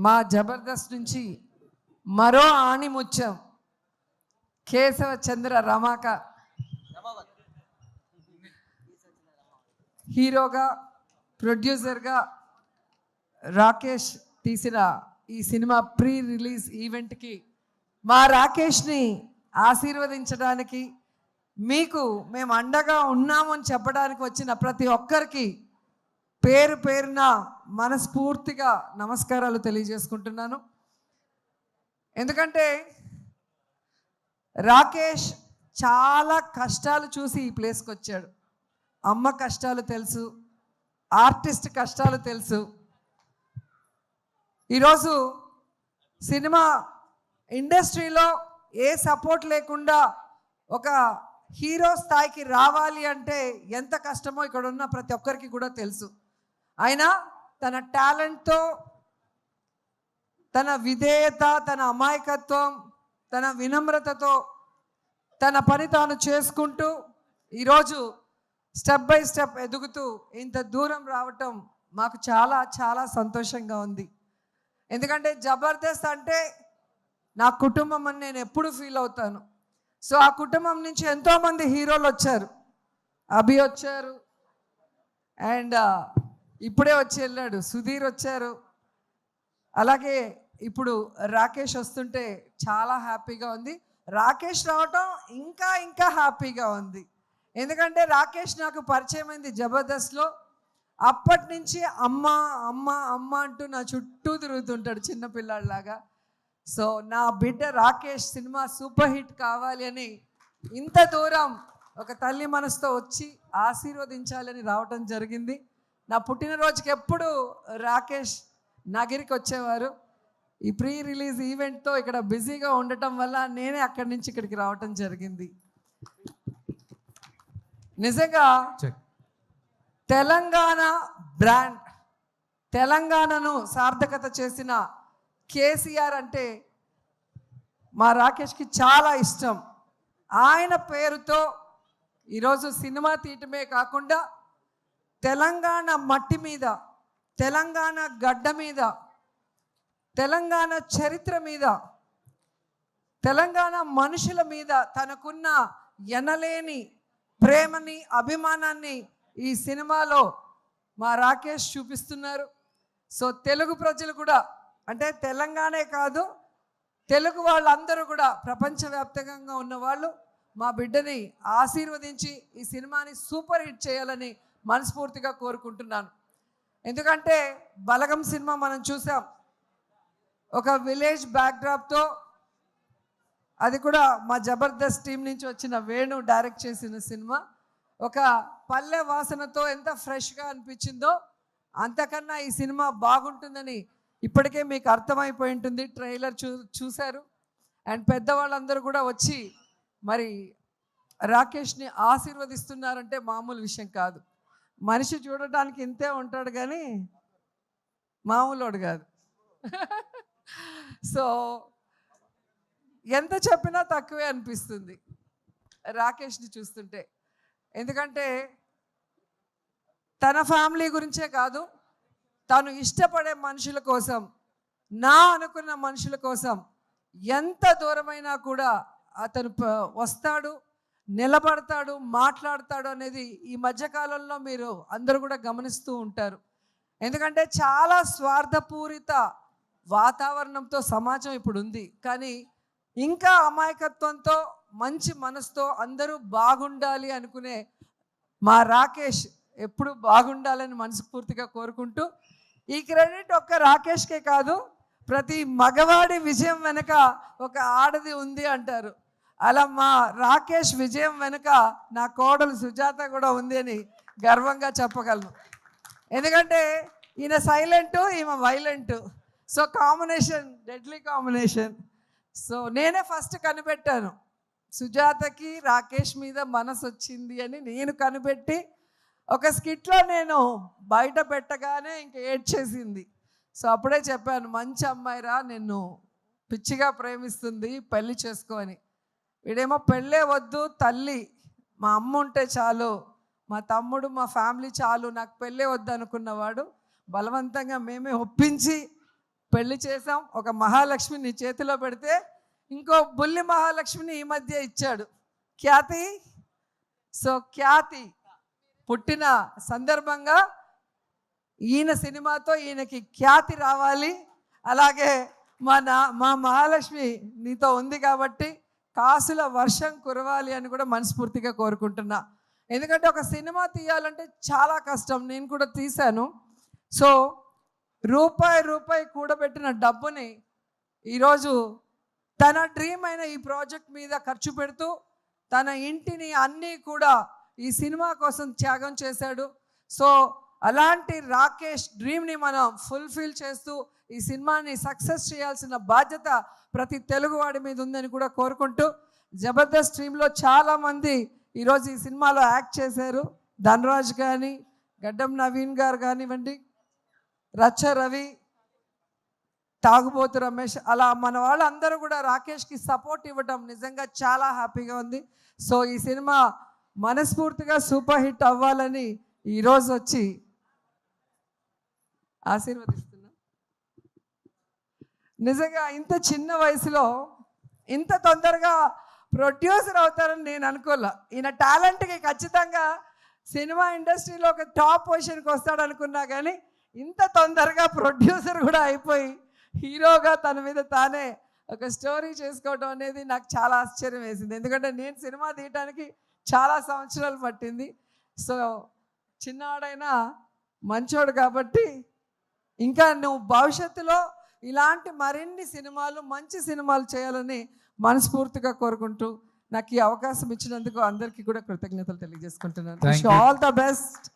మా జబర్దస్త్ నుంచి మరో ఆణిముత్యం కేశవ చంద్ర రమాక హీరోగా ప్రొడ్యూసర్గా రాకేష్ తీసిన ఈ సినిమా ప్రీ రిలీజ్ ఈవెంట్కి మా రాకేష్ని ఆశీర్వదించడానికి మీకు మేము అండగా ఉన్నామని చెప్పడానికి వచ్చిన ప్రతి ఒక్కరికి పేరు పేరున మనస్ఫూర్తిగా నమస్కారాలు తెలియజేసుకుంటున్నాను. ఎందుకంటే రాకేష్ చాలా కష్టాలు చూసి ఈ ప్లేస్కి వచ్చాడు. అమ్మ కష్టాలు తెలుసు, ఆర్టిస్ట్ కష్టాలు తెలుసు. ఈరోజు సినిమా ఇండస్ట్రీలో ఏ సపోర్ట్ లేకుండా ఒక హీరో స్థాయికి రావాలి అంటే ఎంత కష్టమో ఇక్కడ ఉన్న ప్రతి ఒక్కరికి కూడా తెలుసు. అయినా తన టాలెంట్తో, తన విధేయత, తన అమాయకత్వం, తన వినమ్రతతో తన పని తాను చేసుకుంటూ ఈరోజు స్టెప్ బై స్టెప్ ఎదుగుతూ ఇంత దూరం రావటం మాకు చాలా చాలా సంతోషంగా ఉంది. ఎందుకంటే జబర్దస్త్ అంటే నా కుటుంబం అని నేను ఎప్పుడు ఫీల్ అవుతాను. సో ఆ కుటుంబం నుంచి ఎంతోమంది హీరోలు వచ్చారు. అభి వచ్చారు, అండ్ ఇప్పుడే వచ్చి వెళ్ళాడు సుధీర్ వచ్చారు. అలాగే ఇప్పుడు రాకేష్ వస్తుంటే చాలా హ్యాపీగా ఉంది. రాకేష్ రావటం ఇంకా ఇంకా హ్యాపీగా ఉంది. ఎందుకంటే రాకేష్ నాకు పరిచయం అయింది జబర్దస్త్లో. అప్పటి నుంచి అమ్మ అమ్మ అమ్మ అంటూ నా చుట్టూ తిరుగుతుంటాడు చిన్నపిల్లాడిలాగా. సో నా బిడ్డ రాకేష్ సినిమా సూపర్ హిట్ కావాలి అని ఇంత దూరం ఒక తల్లి మనసుతో వచ్చి ఆశీర్వదించాలని రావటం జరిగింది. నా పుట్టినరోజుకి ఎప్పుడు రాకేష్ నగిరికి వచ్చేవారు. ఈ ప్రీ రిలీజ్ ఈవెంట్తో ఇక్కడ బిజీగా ఉండటం వల్ల నేనే అక్కడి నుంచి ఇక్కడికి రావటం జరిగింది. నిజంగా తెలంగాణ బ్రాండ్, తెలంగాణను సార్థకత చేసిన కేసీఆర్ అంటే మా రాకేష్కి చాలా ఇష్టం. ఆయన పేరుతో ఈరోజు సినిమా తీయటమే కాకుండా తెలంగాణ మట్టి మీద, తెలంగాణ గడ్డ మీద, తెలంగాణ చరిత్ర మీద, తెలంగాణ మనుషుల మీద తనకున్న ఎనలేని ప్రేమని, అభిమానాన్ని ఈ సినిమాలో మా రాకేష్ చూపిస్తున్నారు. సో తెలుగు ప్రజలు కూడా, అంటే తెలంగాణే కాదు, తెలుగు వాళ్ళందరూ కూడా, ప్రపంచవ్యాప్తంగా ఉన్నవాళ్ళు మా బిడ్డని ఆశీర్వదించి ఈ సినిమాని సూపర్ హిట్ చేయాలని మనస్ఫూర్తిగా కోరుకుంటున్నాను. ఎందుకంటే బలగం సినిమా మనం చూసాం, ఒక విలేజ్ బ్యాక్డ్రాప్తో, అది కూడా మా జబర్దస్త్ టీం నుంచి వచ్చిన వేణు డైరెక్ట్ చేసిన సినిమా. ఒక పల్లె వాసనతో ఎంత ఫ్రెష్గా అనిపించిందో అంతకన్నా ఈ సినిమా బాగుంటుందని ఇప్పటికే మీకు అర్థమైపోయి ఉంటుంది. ట్రైలర్ చూశారు. అండ్ పెద్దవాళ్ళందరూ కూడా వచ్చి మరి రాకేష్ని ఆశీర్వదిస్తున్నారంటే మామూలు విషయం కాదు. మనిషి చూడటానికి ఇంతే ఉంటాడు కానీ మామూలుడు కాదు. సో ఎంత చెప్పినా తక్కువే అనిపిస్తుంది రాకేష్ని చూస్తుంటే. ఎందుకంటే తన ఫ్యామిలీ గురించే కాదు, తను ఇష్టపడే మనుషుల కోసం, నా అనుకున్న మనుషుల కోసం ఎంత దూరమైనా కూడా అతను వస్తాడు, నిలబడతాడు, మాట్లాడతాడు అనేది ఈ మధ్యకాలంలో మీరు అందరూ కూడా గమనిస్తూ ఉంటారు. ఎందుకంటే చాలా స్వార్థపూరిత వాతావరణంతో సమాజం ఇప్పుడు ఉంది. కానీ ఇంకా అమాయకత్వంతో, మంచి మనసుతో అందరూ బాగుండాలి అనుకునే మా రాకేష్ ఎప్పుడు బాగుండాలని మనస్ఫూర్తిగా కోరుకుంటూ, ఈ క్రెడిట్ ఒక్క రాకేష్కే కాదు, ప్రతి మగవాడి విజయం వెనుక ఒక ఆడది ఉంది అంటారు. అలా మా రాకేష్ విజయం వెనుక నా కోడలు సుజాత కూడా ఉంది అని గర్వంగా చెప్పగలను. ఎందుకంటే ఈయన సైలెంటు, ఈమె violent. So combination, deadly combination. So నేనే ఫస్ట్ కనిపెట్టాను, సుజాతకి రాకేష్ మీద మనసు వచ్చింది అని నేను కనిపెట్టి ఒక స్కిట్లో నేను బయట పెట్టగానే ఇంక ఏడ్చేసింది. సో అప్పుడే చెప్పాను, మంచి అమ్మాయిరా, నిన్ను పిచ్చిగా ప్రేమిస్తుంది, పెళ్లి చేసుకో అని. వీడేమో పెళ్ళే వద్దు, తల్లి మా అమ్మ ఉంటే చాలు, మా తమ్ముడు, మా ఫ్యామిలీ చాలు, నాకు పెళ్ళే వద్దు అనుకున్నవాడు బలవంతంగా మేమే ఒప్పించి పెళ్లి చేసాం. ఒక మహాలక్ష్మి నీ చేతిలో పెడితే ఇంకో బుల్లి మహాలక్ష్మిని ఈ మధ్య ఇచ్చాడు, ఖ్యాతి. సో ఖ్యాతి పుట్టిన సందర్భంగా ఈయన సినిమాతో ఈయనకి ఖ్యాతి రావాలి. అలాగే మా మహాలక్ష్మి నీతో ఉంది కాబట్టి కాసుల వర్షం కురవాలి అని కూడా మనస్ఫూర్తిగా కోరుకుంటున్నా. ఎందుకంటే ఒక సినిమా తీయాలంటే చాలా కష్టం, నేను కూడా తీశాను. సో రూపాయి కూడబెట్టిన డబ్బుని ఈరోజు తన డ్రీమ్ అయిన ఈ ప్రాజెక్ట్ మీద ఖర్చు పెడుతూ తన ఇంటిని అన్నీ కూడా ఈ సినిమా కోసం త్యాగం చేశాడు. సో అలాంటి రాకేష్ డ్రీమ్ని మనం ఫుల్ఫిల్ చేస్తూ ఈ సినిమాని సక్సెస్ చేయాల్సిన బాధ్యత ప్రతి తెలుగువాడి మీద ఉందని కూడా కోరుకుంటూ, జబర్దస్త్ టీంలో చాలామంది ఈరోజు ఈ సినిమాలో యాక్ట్ చేశారు. ధనరాజ్ కానీ, గడ్డం నవీన్ గారు కానివ్వండి, రచ్చ రవి, తాగుబోతు రమేష్, అలా మన వాళ్ళందరూ కూడా రాకేష్కి సపోర్ట్ ఇవ్వటం నిజంగా చాలా హ్యాపీగా ఉంది. సో ఈ సినిమా మనస్ఫూర్తిగా సూపర్ హిట్ అవ్వాలని ఈరోజు వచ్చి ఆశీర్వదిస్తున్నా. నిజంగా ఇంత చిన్న వయసులో ఇంత తొందరగా ప్రొడ్యూసర్ అవుతారని నేను అనుకోలే. ఈయన టాలెంట్కి ఖచ్చితంగా సినిమా ఇండస్ట్రీలో ఒక టాప్ పొజిషన్కి వస్తాడు అనుకున్నా, కానీ ఇంత తొందరగా ప్రొడ్యూసర్ కూడా అయిపోయి హీరోగా తన మీద తానే ఒక స్టోరీ చేసుకోవడం అనేది నాకు చాలా ఆశ్చర్యం వేసింది. ఎందుకంటే నేను సినిమా తీయటానికి చాలా సంవత్సరాలు పట్టింది. సో చిన్నవాడైనా మంచోడు కాబట్టి ఇంకా నువ్వు భవిష్యత్తులో ఇలాంటి మరిన్ని సినిమాలు, మంచి సినిమాలు చేయాలని మనస్ఫూర్తిగా కోరుకుంటూ నాకు ఈ అవకాశం ఇచ్చినందుకు అందరికీ కూడా కృతజ్ఞతలు తెలియజేసుకుంటున్నాను. All the best.